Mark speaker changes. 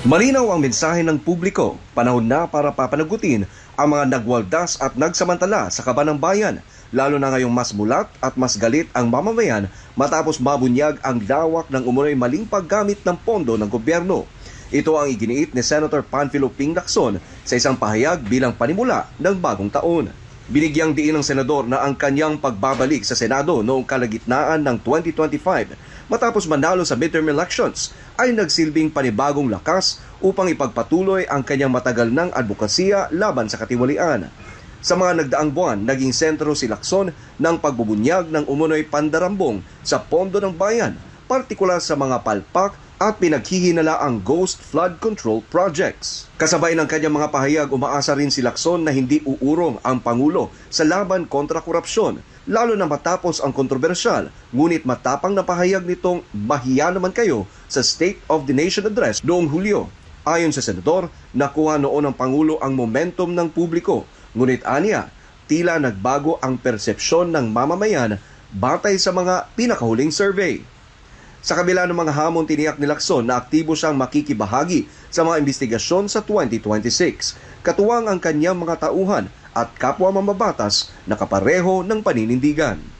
Speaker 1: Malinaw ang mensahe ng publiko, panahon na para papanagutin ang mga nagwaldas at nagsamantala sa kaban ng bayan, lalo na ngayong mas mulat at mas galit ang mamamayan matapos mabunyag ang lawak ng umunoy maling paggamit ng pondo ng gobyerno. Ito ang iginiit ni Senator Panfilo Ping Lacson sa isang pahayag bilang panimula ng bagong taon. Binigyang diin ng senador na ang kanyang pagbabalik sa Senado noong kalagitnaan ng 2025 matapos manalo sa midterm elections ay nagsilbing panibagong lakas upang ipagpatuloy ang kanyang matagal ng advokasya laban sa katiwalian. Sa mga nagdaang buwan, naging sentro si Lacson ng pagbubunyag ng umunoy pandarambong sa pondo ng bayan, partikular sa mga palpak at pinaghihinala ang ghost flood control projects. Kasabay ng kanyang mga pahayag, umaasa rin si Lacson na hindi uurong ang Pangulo sa laban kontra korupsyon, lalo na matapos ang kontrobersyal, ngunit matapang na pahayag nitong mahiya naman kayo sa State of the Nation Address noong Hulyo. Ayon sa senador, nakuha noon ng Pangulo ang momentum ng publiko, ngunit aniya, tila nagbago ang persepsyon ng mamamayan batay sa mga pinakahuling survey. Sa kabila ng mga hamon, tiniyak ni Lacson na aktibo siyang makikibahagi sa mga investigasyon sa 2026, katuwang ang kanyang mga tauhan at kapwa mambabatas na kapareho ng paninindigan.